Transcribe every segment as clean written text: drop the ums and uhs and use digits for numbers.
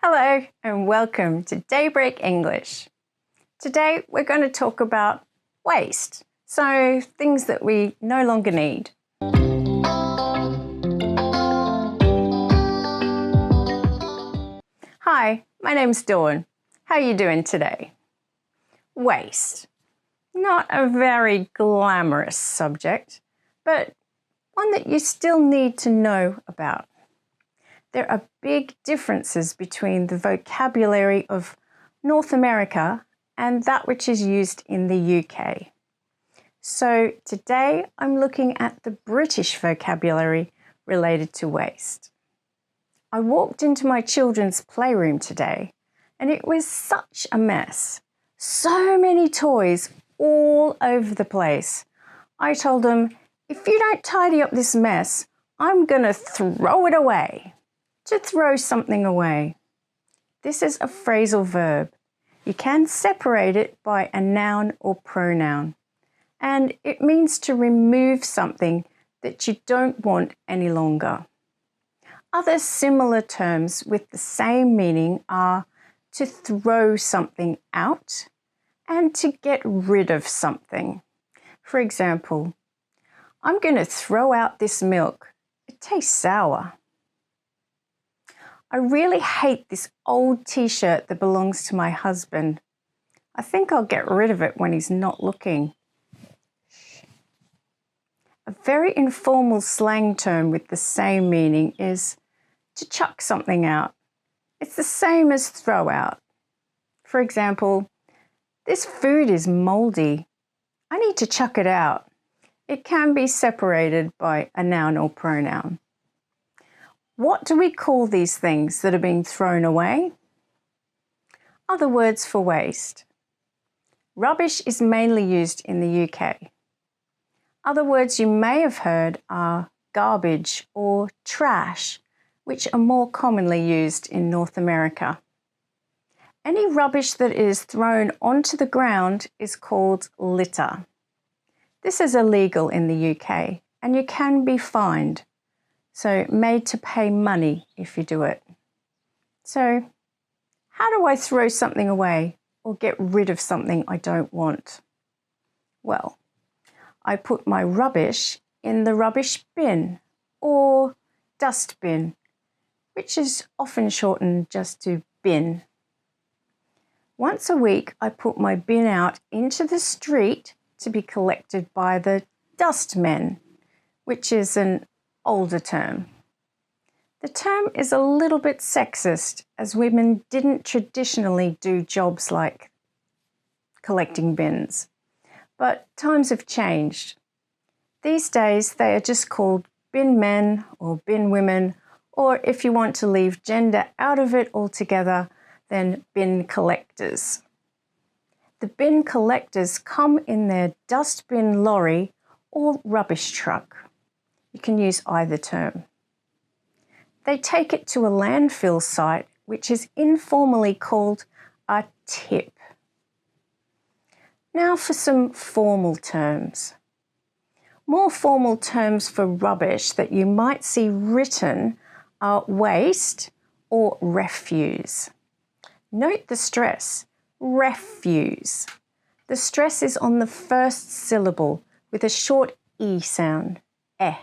Hello and welcome to Daybreak English. Today we're going to talk about waste, so things that we no longer need. Hi, my name's Dawn. How are you doing today? Waste. Not a very glamorous subject, but one that you still need to know about. There are big differences between the vocabulary of North America and that which is used in the UK. So today I'm looking at the British vocabulary related to waste. I walked into my children's playroom today and it was such a mess. So many toys all over the place. I told them, if you don't tidy up this mess, I'm going to throw it away. To throw something away. This is a phrasal verb. You can separate it by a noun or pronoun, and it means to remove something that you don't want any longer. Other similar terms with the same meaning are to throw something out and to get rid of something. For example, I'm going to throw out this milk. It tastes sour. I really hate this old t-shirt that belongs to my husband. I think I'll get rid of it when he's not looking. A very informal slang term with the same meaning is to chuck something out. It's the same as throw out. For example, this food is moldy. I need to chuck it out. It can be separated by a noun or pronoun. What do we call these things that are being thrown away? Other words for waste. Rubbish is mainly used in the UK. Other words you may have heard are garbage or trash, which are more commonly used in North America. Any rubbish that is thrown onto the ground is called litter. This is illegal in the UK and you can be fined. So made to pay money if you do it. So how do I throw something away or get rid of something I don't want? Well, I put my rubbish in the rubbish bin or dust bin, which is often shortened just to bin. Once a week, I put my bin out into the street to be collected by the dustmen, which is an older term. The term is a little bit sexist as women didn't traditionally do jobs like collecting bins, but times have changed. These days they are just called bin men or bin women, or if you want to leave gender out of it altogether, then bin collectors. The bin collectors come in their dustbin lorry or rubbish truck. You can use either term. They take it to a landfill site, which is informally called a tip. Now for some formal terms. More formal terms for rubbish that you might see written are waste or refuse. Note the stress, refuse. The stress is on the first syllable with a short E sound, eh.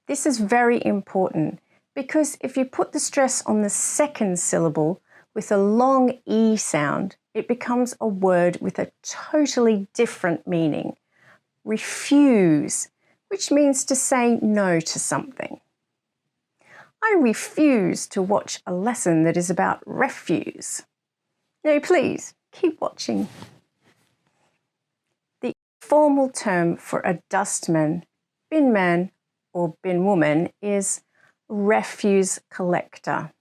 This is very important because if you put the stress on the second syllable with a long E sound, it becomes a word with a totally different meaning. Refuse, which means to say no to something. I refuse to watch a lesson that is about refuse. No, please, keep watching. The formal term for a dustman, bin man, or bin woman is refuse collector.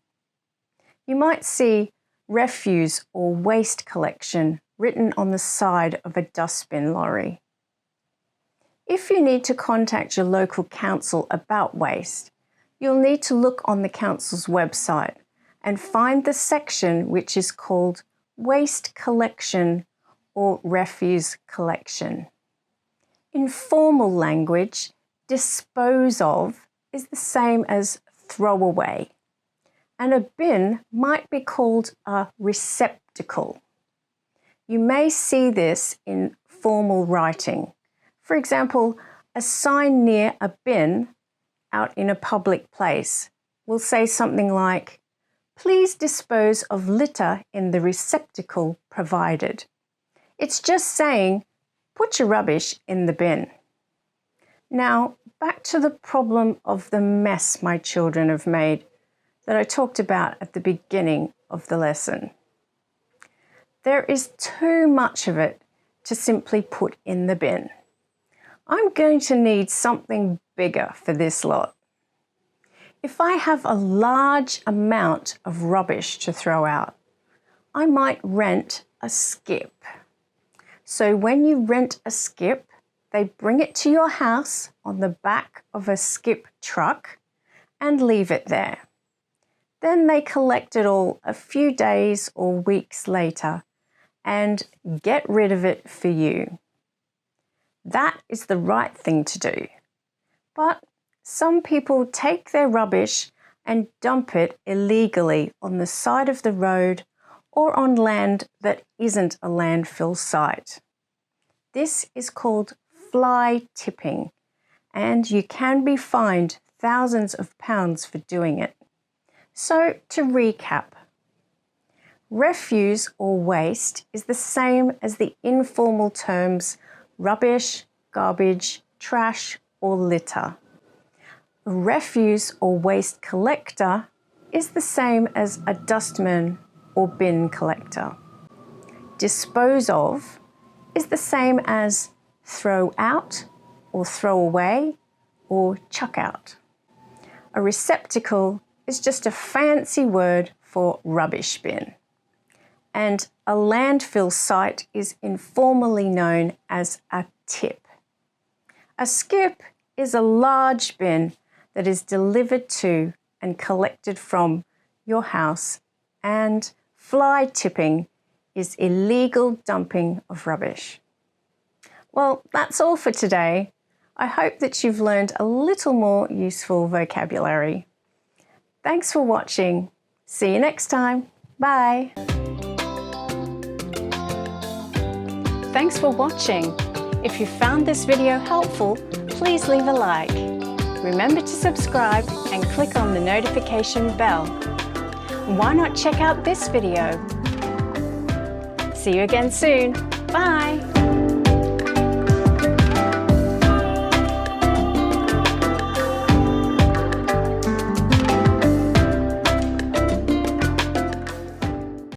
You might see refuse or waste collection written on the side of a dustbin lorry. If you need to contact your local council about waste, you'll need to look on the council's website and find the section which is called waste collection or refuse collection. In formal language, dispose of is the same as throw away. and a bin might be called a receptacle. You may see this in formal writing. For example, a sign near a bin out in a public place will say something like, "Please dispose of litter in the receptacle provided." It's just saying, put your rubbish in the bin. Now, back to the problem of the mess my children have made that I talked about at the beginning of the lesson. There is too much of it to simply put in the bin. I'm going to need something bigger for this lot. If I have a large amount of rubbish to throw out, I might rent a skip. So when you rent a skip, they bring it to your house on the back of a skip truck and leave it there. Then they collect it all a few days or weeks later and get rid of it for you. That is the right thing to do. But some people take their rubbish and dump it illegally on the side of the road or on land that isn't a landfill site. This is called fly tipping, and you can be fined thousands of pounds for doing it. So to recap, refuse or waste is the same as the informal terms rubbish, garbage, trash, or litter. A refuse or waste collector is the same as a dustman or bin collector. Dispose of is the same as throw out or throw away or chuck out. A receptacle is just a fancy word for rubbish bin. And a landfill site is informally known as a tip. A skip is a large bin that is delivered to and collected from your house, and fly tipping is illegal dumping of rubbish. Well, that's all for today. I hope that you've learned a little more useful vocabulary. Thanks for watching. See you next time. Bye. Thanks for watching. If you found this video helpful, please leave a like. Remember to subscribe and click on the notification bell. Why not check out this video? See you again soon. Bye.